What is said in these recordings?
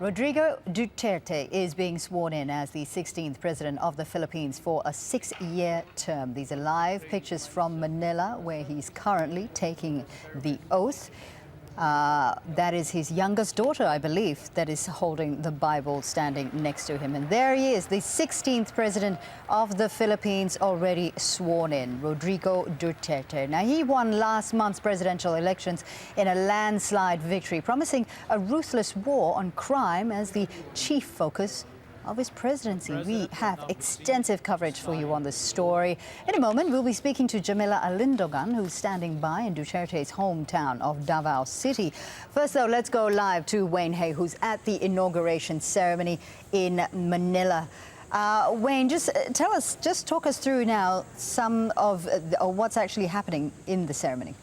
Rodrigo Duterte is being sworn in as the 16th president of the Philippines for a 6-year term. These are live pictures from Manila, where he's currently taking the oath. That is his youngest daughter, I believe, that is holding the Bible standing next to him. And there he is, the 16th president of the Philippines, already sworn in, Rodrigo Duterte. Now, he won last month's presidential elections in a landslide victory, promising a ruthless war on crime as the chief focus of his presidency. We have extensive coverage for you on this story. In a moment, we'll be speaking to Jamila Alindogan, who's standing by in Duterte's hometown of Davao City. First, though, let's go live to Wayne Hay, who's at the inauguration ceremony in Manila. Wayne, just talk us through now some of what's actually happening in the ceremony.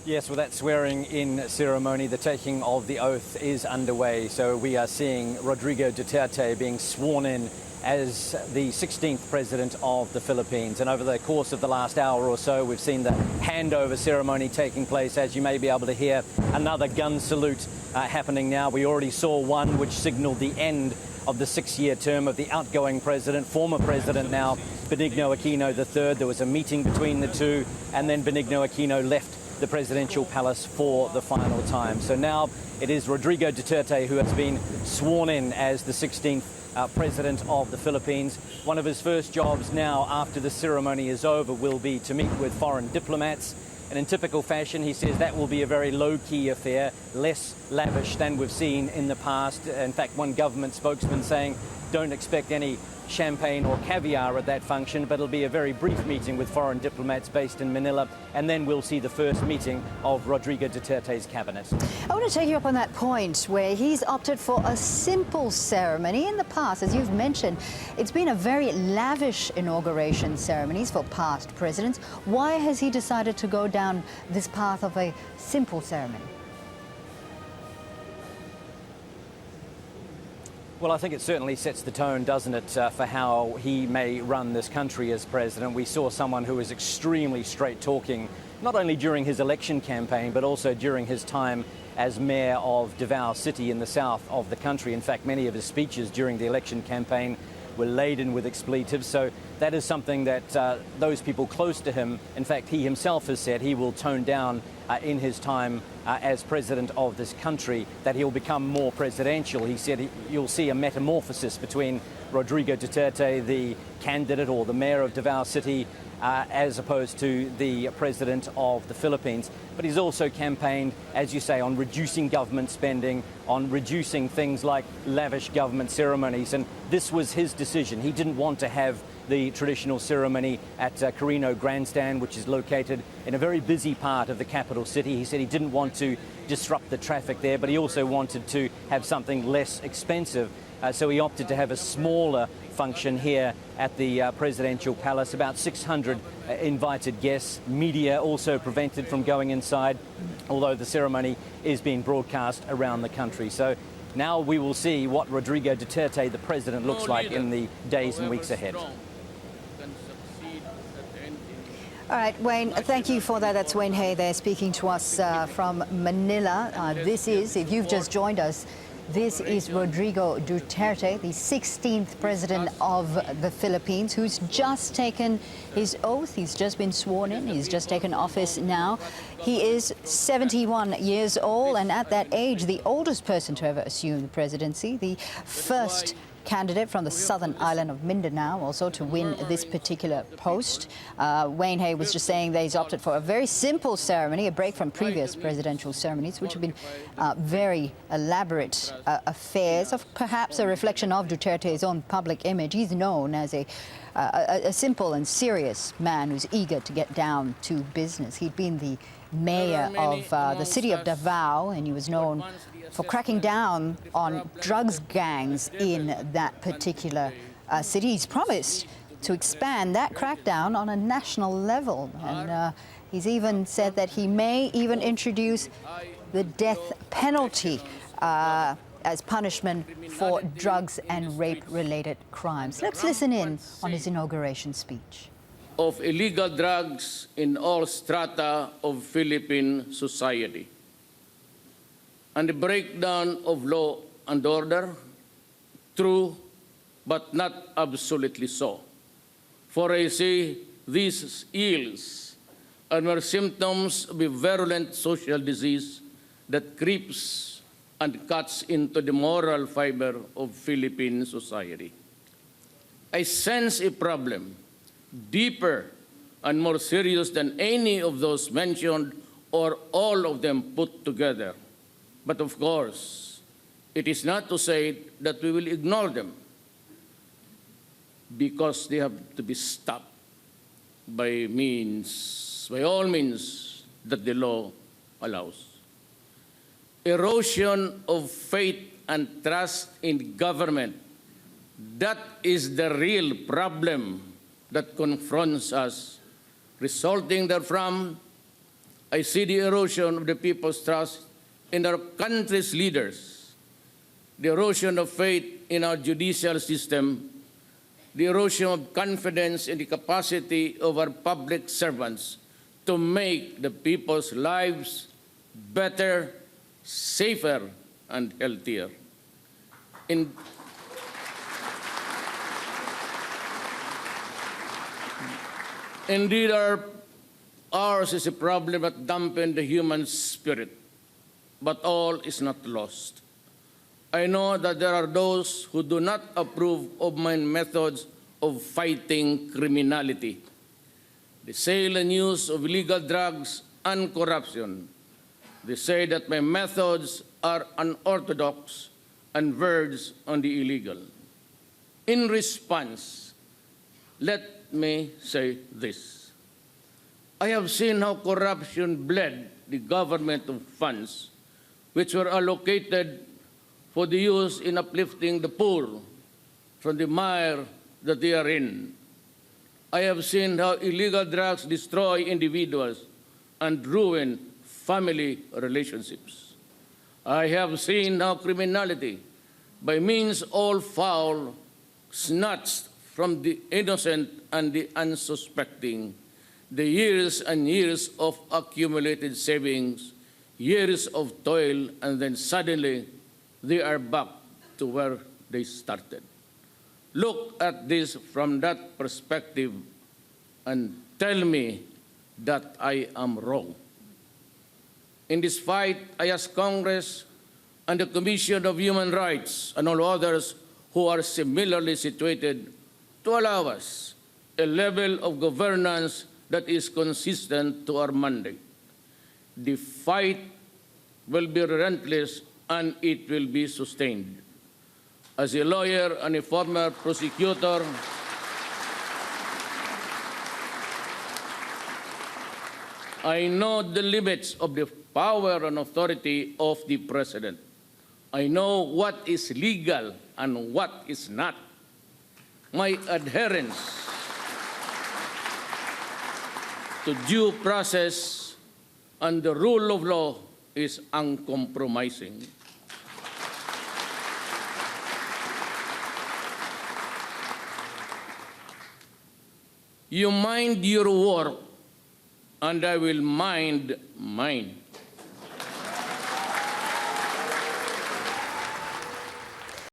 Yes, well, that swearing-in ceremony, the taking of the oath is underway. So we are seeing Rodrigo Duterte being sworn in as the 16th president of the Philippines. And over the course of the last hour or so, we've seen the handover ceremony taking place. As you may be able to hear, another gun salute happening now. We already saw one which signaled the end of the 6-year term of the outgoing president, former president now, Benigno Aquino III. There was a meeting between the two, and then Benigno Aquino left the presidential palace for the final time. So now it is Rodrigo Duterte who has been sworn in as the 16th president of the Philippines. One of his first jobs now, after the ceremony is over, will be to meet with foreign diplomats. And in typical fashion, he says that will be a very low-key affair, less lavish than we've seen in the past. In fact, one government spokesman saying, don't expect any champagne or caviar at that function, but it'll be a very brief meeting with foreign diplomats based in Manila, and then we'll see the first meeting of Rodrigo Duterte's cabinet. I want to take you up on that point where he's opted for a simple ceremony. In the past, as you've mentioned, it's been a very lavish inauguration ceremonies for past presidents. Why has he decided to go down this path of a simple ceremony? Well, I think it certainly sets the tone, doesn't it, for how he may run this country as president. We saw someone who was extremely straight-talking, not only during his election campaign, but also during his time as mayor of Davao City in the south of the country. In fact, many of his speeches during the election campaign were laden with expletives. So that is something that those people close to him, in fact, he himself has said he will tone down in his time as president of this country, that he'll become more presidential. He said you'll see a metamorphosis between Rodrigo Duterte, the candidate or the mayor of Davao City, as opposed to the president of the Philippines. But he's also campaigned, as you say, on reducing government spending, on reducing things like lavish government ceremonies. And this was his decision. He didn't want to have the traditional ceremony at Carino Grandstand, which is located in a very busy part of the capital city. He said he didn't want to disrupt the traffic there, but he also wanted to have something less expensive. So he opted to have a smaller function here at the presidential palace. About 600 invited guests. Media also prevented from going inside, although the ceremony is being broadcast around the country. So now we will see what Rodrigo Duterte, the president, looks like in the days and weeks ahead. All right, Wayne, thank you for that. That's Wayne Hay there speaking to us from Manila. This is, if you've just joined us, this is Rodrigo Duterte, the 16th president of the Philippines, who's just taken his oath. He's just been sworn in. He's just taken office now. He is 71 years old, and at that age, the oldest person to ever assume the presidency, the first candidate from the southern island of Mindanao also to win this particular post. Wayne Hay was just saying that he's opted for a very simple ceremony, a break from previous presidential ceremonies, which have been very elaborate affairs, of perhaps a reflection of Duterte's own public image. He's known as a simple and serious man who's eager to get down to business. He'd been the mayor of the city of Davao, and he was known for cracking down on drugs gangs in that particular city. He's promised to expand that crackdown on a national level, and he's even said that he may even introduce the death penalty as punishment for drugs and rape-related crimes. Let's listen in on his inauguration speech. Of illegal drugs in all strata of Philippine society. and the breakdown of law and order? True, but not absolutely so. For I say these ills are mere symptoms of a virulent social disease that creeps and cuts into the moral fiber of Philippine society. I sense a problem deeper and more serious than any of those mentioned or all of them put together. But of course, it is not to say that we will ignore them, because they have to be stopped by all means that the law allows. Erosion of faith and trust in government, that is the real problem that confronts us. Resulting therefrom, I see the erosion of the people's trust in our country's leaders, the erosion of faith in our judicial system, the erosion of confidence in the capacity of our public servants to make the people's lives better, safer, and healthier. Indeed, ours is a problem that dampens the human spirit, but all is not lost. I know that there are those who do not approve of my methods of fighting criminality, the sale and use of illegal drugs and corruption. They say that my methods are unorthodox and verge on the illegal. In response, let me say this. I have seen how corruption bled the government of funds which were allocated for the use in uplifting the poor from the mire that they are in. I have seen how illegal drugs destroy individuals and ruin family relationships. I have seen how criminality, by means all foul, snatched from the innocent and the unsuspecting the years and years of accumulated savings, years of toil, and then suddenly they are back to where they started. Look at this from that perspective and tell me that I am wrong. In this fight, I ask Congress and the Commission of Human Rights and all others who are similarly situated to allow us a level of governance that is consistent to our mandate. The fight will be relentless and it will be sustained. As a lawyer and a former prosecutor, I know the limits of the power and authority of the President. I know what is legal and what is not. My adherence to due process and the rule of law is uncompromising. You mind your work, and I will mind mine.